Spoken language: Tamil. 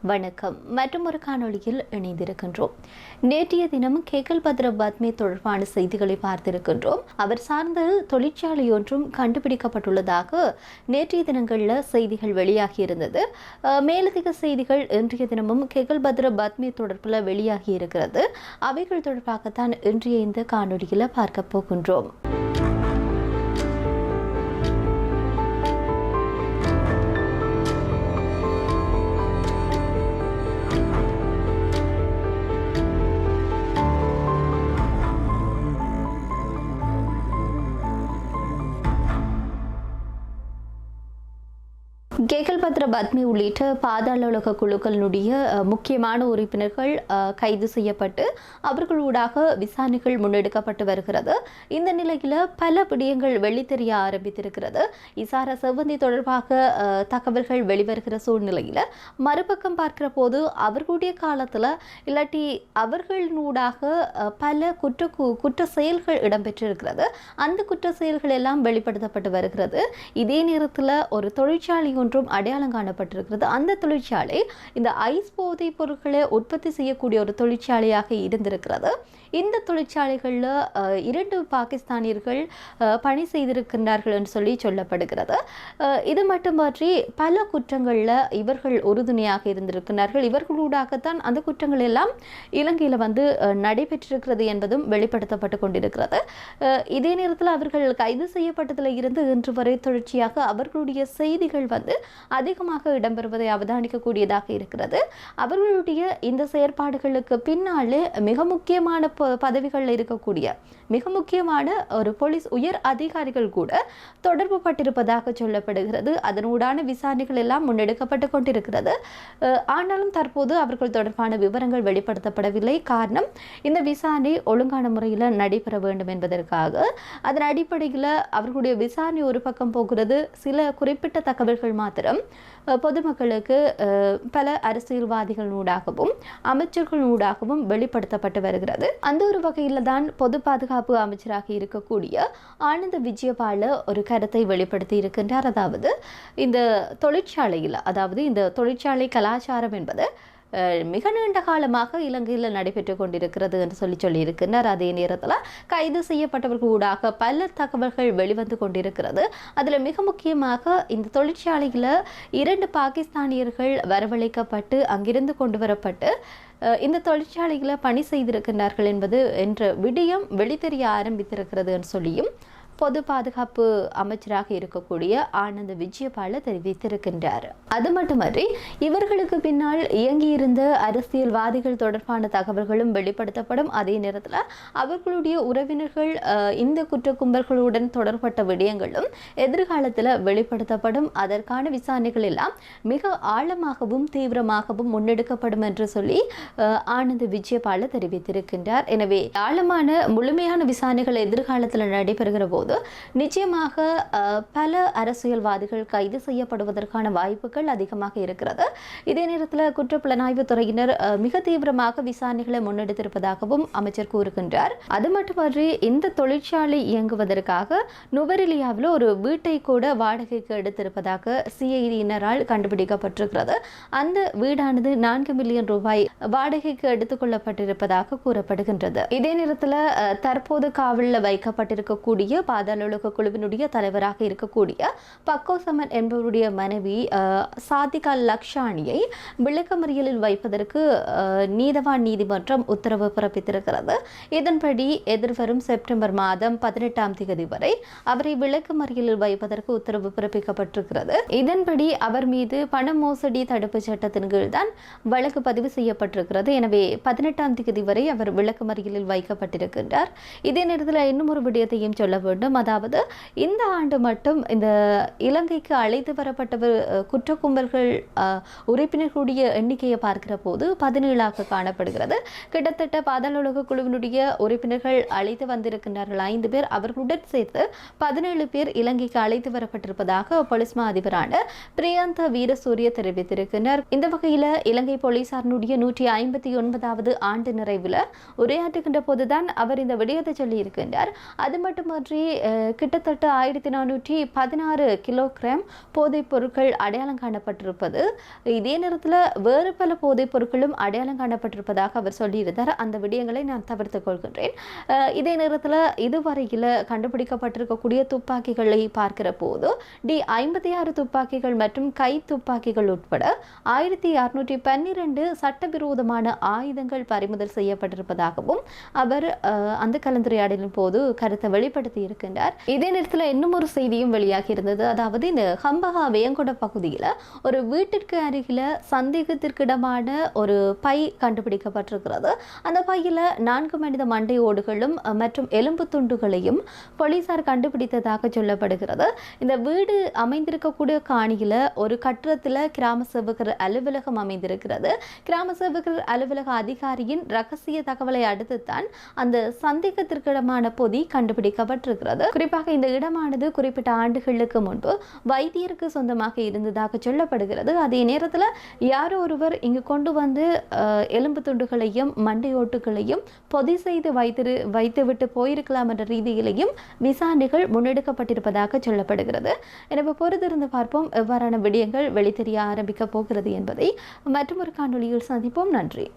வணக்கம். மற்றும் ஒரு காணொளியில் இணைந்திருக்கின்றோம். நேற்றைய தினம் கேகல் பத்ர பத்மே தொடர்பான செய்திகளை பார்த்திருக்கின்றோம். அவர் சார்ந்த தொழிற்சாலை ஒன்றும் கண்டுபிடிக்கப்பட்டுள்ளதாக நேற்றைய தினங்களில் செய்திகள் வெளியாகியிருந்தது. மேலதிக செய்திகள் இன்றைய தினமும் கேகல் பத்ர பத்மே தொடர்பில் வெளியாகி இருக்கிறது. அவைகள் தொடர்பாகத்தான் இன்றைய இந்த காணொளியில் பார்க்க போகின்றோம். கேகல் பத்ர பத்மி உள்ளிட்ட பாதாள உலக குழுக்களினுடைய முக்கியமான உறுப்பினர்கள் கைது செய்யப்பட்டு அவர்களூடாக விசாரணைகள் முன்னெடுக்கப்பட்டு வருகிறது. இந்த நிலையில் பல விடயங்கள் வெளித்தெரிய ஆரம்பித்திருக்கிறது. இசாரா செவ்வந்தி தொடர்பாக தகவல்கள் வெளிவருகிற சூழ்நிலையில் மறுபக்கம் பார்க்கிற போது அவர்களுடைய காலத்தில் இல்லாட்டி அவர்களூடாக பல குற்ற செயல்கள் இடம்பெற்றிருக்கிறது. அந்த குற்ற செயல்கள் எல்லாம் வெளிப்படுத்தப்பட்டு வருகிறது. இதே நேரத்தில் ஒரு தொழிற்சாலை ஒன்றும் அடையாளம் காணப்பட்டிருக்கிறது. அந்த தொழிற்சாலை இந்த ஐஸ் போதைப் பொருட்களை உற்பத்தி செய்யக்கூடிய ஒரு தொழிற்சாலையாக இருந்திருக்கிறது. இந்த தொழிற்சாலைகளில் 2 பாகிஸ்தானியர்கள் பணி செய்திருக்கின்றார்கள் என்று சொல்லப்படுகிறது. இது மட்டுமன்றி பல குற்றங்களில் இவர்கள் உறுதுணையாக இருந்திருக்கிறார்கள். இவர்களூடாகத்தான் அந்த குற்றங்கள் எல்லாம் இலங்கையில் நடைபெற்றிருக்கிறது என்பதும் வெளிப்படுத்தப்பட்டு கொண்டிருக்கிறது. இதே நேரத்தில் அவர்கள் கைது செய்யப்பட்டதில் இருந்து இன்று வரை தொடர்ச்சியாக அவர்களுடைய செய்திகள் அதிகமாக இடம்பெறுவதை அவதானிக்கக்கூடியதாக இருக்கிறது. அவர்களுடைய இந்த செயற்பாடுகளுக்கு பின்னாலே மிக முக்கியமான பதவிகளில் இருக்கக்கூடிய மிக முக்கியமான ஒரு போலீஸ் உயர் அதிகாரிகள் கூட தொடர்பு பட்டிருப்பதாக சொல்லப்படுகிறது. அதனூடான விசாரணைகள் எல்லாம் முன்னெடுக்கப்பட்டு கொண்டிருக்கிறது. ஆனாலும் தற்போது அவர்கள் தொடர்பான விவரங்கள் வெளிப்படுத்தப்படவில்லை. காரணம், இந்த விசாரணை ஒழுங்கான முறையில் நடைபெற வேண்டும் என்பதற்காக. அதன் அடிப்படையில் அவர்களுடைய விசாரணை ஒரு பக்கம் போகிறது. சில குறிப்பிட்ட தகவல்கள் மாத்திரம் பொதுமக்களுக்கு பல அரசியல்வாதிகளூடாகவும் அமைச்சர்களூடாகவும் வெளிப்படுத்தப்பட்டு வருகிறது. அந்த ஒரு வகையில் தான் பொது பாதுகாப்பு அமைச்சராக இருக்கக்கூடிய ஆனந்த விஜயபால ஒரு கருத்தை வெளிப்படுத்தி இருக்கின்றார். அதாவது இந்த தொழிற்சாலை கலாச்சாரம் என்பது மிக நீண்ட காலமாக இலங்கையில் நடைபெற்று கொண்டிருக்கிறது என்று சொல்லியிருக்கிறார். அதே நேரத்தில் கைது செய்யப்பட்டவர்களூடாக பல தகவல்கள் வெளிவந்து கொண்டிருக்கிறது. அதில் மிக முக்கியமாக இந்த தொழிற்சாலையில் 2 பாகிஸ்தானியர்கள் வரவழைக்கப்பட்டு அங்கிருந்து கொண்டு வரப்பட்டு இந்த தொழிற்சாலையில் பணி செய்திருக்கின்றார்கள் என்ற விடயம் வெளித்தெரிய ஆரம்பித்திருக்கிறது என்று சொல்லியும் பொது பாதுகாப்பு அமைச்சராக இருக்கக்கூடிய ஆனந்த விஜயபால தெரிவித்திருக்கின்றார். அது மட்டுமன்றி இவர்களுக்கு பின்னால் இயங்கியிருந்த அரசியல்வாதிகள் தொடர்பான தகவல்களும் வெளிப்படுத்தப்படும். அதே நேரத்தில் அவர்களுடைய உறவினர்கள் இந்த குற்ற கும்பல்களுடன் தொடர்பட்ட விடயங்களும் எதிர்காலத்தில் வெளிப்படுத்தப்படும். அதற்கான விசாரணைகள் எல்லாம் மிக ஆழமாகவும் தீவிரமாகவும் முன்னெடுக்கப்படும் என்று சொல்லி ஆனந்த விஜயபால தெரிவித்திருக்கின்றார். எனவே ஆழமான முழுமையான விசாரணைகள் எதிர்காலத்தில் நடைபெறுகிற போது நிச்சயமாக பல அரசியல்வாதிகள் கைது செய்யப்படுவதற்கான வாய்ப்புகள் அதிகமாக இருக்கிறது. இதே நேரத்தில் குற்றப்புலனாய்வு துறையினர் மிக தீவிரமாக விசாரணைகளை முன்னெடுத்திருப்பதாகவும் அமைச்சர் கூறுகின்றார். அது மட்டுமன்றி இந்த தொழிற்சாலை இயங்குவதற்காக நுவரெலியாவில் ஒரு வீட்டை கூட வாடகைக்கு எடுத்திருப்பதாக சிஐடியினரால் கண்டுபிடிக்கப்பட்டிருக்கிறது. அந்த வீடானது 4 மில்லியன் ரூபாய் வாடகைக்கு எடுத்துக் கொள்ளப்பட்டிருப்பதாக கூறப்படுகின்றது. இதே நேரத்தில் தற்போது காவலில் வைக்கப்பட்டிருக்கக்கூடிய பாதாள உலக குழுவினுடைய தலைவராக இருக்கக்கூடிய பக்கோசமன் என்பவருடைய மனைவி சாதிகா லக்ஷானியை விளக்கமறியலில் வைப்பதற்கு நீதவான் நீதிமன்றம் உத்தரவு பிறப்பித்திருக்கிறது. இதன்படி எதிர்வரும் செப்டம்பர் மாதம் 18ஆம் தேதி வரை அவரை விளக்கமறியலில் வைப்பதற்கு உத்தரவு பிறப்பிக்கப்பட்டிருக்கிறது. இதன்படி அவர் மீது பண மோசடி தடுப்பு சட்டத்தின் கீழ் தான் வழக்கு பதிவு செய்யப்பட்டிருக்கிறது. எனவே 18ஆம் தேதி வரை அவர் விளக்கமறியலில் வைக்கப்பட்டிருக்கின்றார். இதே நேரத்தில் இன்னும் ஒரு விடயத்தையும் சொல்ல வேண்டும். அதாவது இந்த ஆண்டு மட்டும் இந்த இலங்கைக்கு அழைத்து வரப்பட்டவர் குற்ற கும்பல்கள் உறுப்பினர்களுடைய எண்ணிக்கையை பார்க்கிற போது 17ஆக காணப்படுகிறது. கிட்டத்தட்ட பாதாள உலக குழுவினுடைய உறுப்பினர்கள் அழைத்து வந்திருக்கின்றார்கள் 5 பேர். அவர்களுடன் சேர்த்து 17 பேர் இலங்கைக்கு அழைத்து வரப்பட்டிருப்பதாக போலீஸ் மா அதிபரான பிரியந்த வீரசூரிய தெரிவித்திருக்கிறார். இந்த வகையில் இலங்கை போலீசாரினுடைய 159வது ஆண்டு நிறைவில் உரையாற்றுகின்ற போதுதான் அவர் இந்த விடயத்தை சொல்லி இருக்கின்றார். அது மட்டுமன்றி கிட்டத்தட்ட 1416 கிலோகிராம் போதைப் பொருட்கள் அடையாளம் காணப்பட்டிருப்பது, இதே நேரத்தில் வேறு பல போதைப் பொருட்களும் அடையாளம் காணப்பட்டிருப்பதாக அவர் சொல்லியிருந்தார். அந்த விடயங்களை நான் தவிர்த்துக் கொள்கின்றேன். இதே நேரத்தில் இதுவரையில் கண்டுபிடிக்கப்பட்டிருக்கக்கூடிய துப்பாக்கிகளை பார்க்கிற போது D56 துப்பாக்கிகள் மற்றும் கை துப்பாக்கிகள் உட்பட 1612 சட்டவிரோதமான ஆயுதங்கள் பறிமுதல் செய்யப்பட்டிருப்பதாகவும் அவர் அந்த கலந்துரையாடலின் போது கருத்தை வெளிப்படுத்தி இருக்கின்றார். இதே நேரத்தில் இன்னும் ஒரு செய்தியும் வெளியாகி இருந்தது. அதாவது இந்த ஹம்பகா வேங்கொட பகுதியில் ஒரு வீட்டிற்கு அருகில் சந்தேகத்திற்கிடமான ஒரு பை கண்டுபிடிக்கப்பட்டிருக்கிறது. அந்த பையில் 4 மனித மண்டை ஓடுகளும் மற்றும் எலும்பு துண்டுகளையும் போலீசார் கண்டுபிடித்ததாக சொல்லப்படுகிறது. இந்த வீடு அமைந்திருக்கக்கூடிய காணியில் ஒரு கட்டிடத்தில் கிராம சேவகர் அலுவலகம் அமைந்திருக்கிறது. கிராம சேவகர் அலுவலக அதிகாரியின் ரகசிய தகவலை அடுத்துத்தான் அந்த சந்தேகத்திற்கிடமான பொதி கண்டுபிடிக்கப்பட்டிருக்கிறது. குறிப்பாக இந்த இடமானது குறிப்பிட்ட ஆண்டுகளுக்கு முன்பு வைத்தியருக்கு சொந்தமாக இருந்ததாக சொல்லப்படுகிறது. அதே நேரத்தில் யாரோ ஒருவர் இங்கு கொண்டு வந்து எலும்பு துண்டுகளையும் மண்டையோட்டுகளையும் பொதி செய்து வைத்துவிட்டு போயிருக்கலாம் என்ற ரீதியிலையும் விசாரணைகள் முன்னெடுக்கப்பட்டிருப்பதாக சொல்லப்படுகிறது. எனவே பொறுத்திருந்து பார்ப்போம் எவ்வாறான விடயங்கள் வெளித்தெரிய ஆரம்பிக்க போகிறது என்பதை மற்றொரு காணொளியில் சந்திப்போம். நன்றி.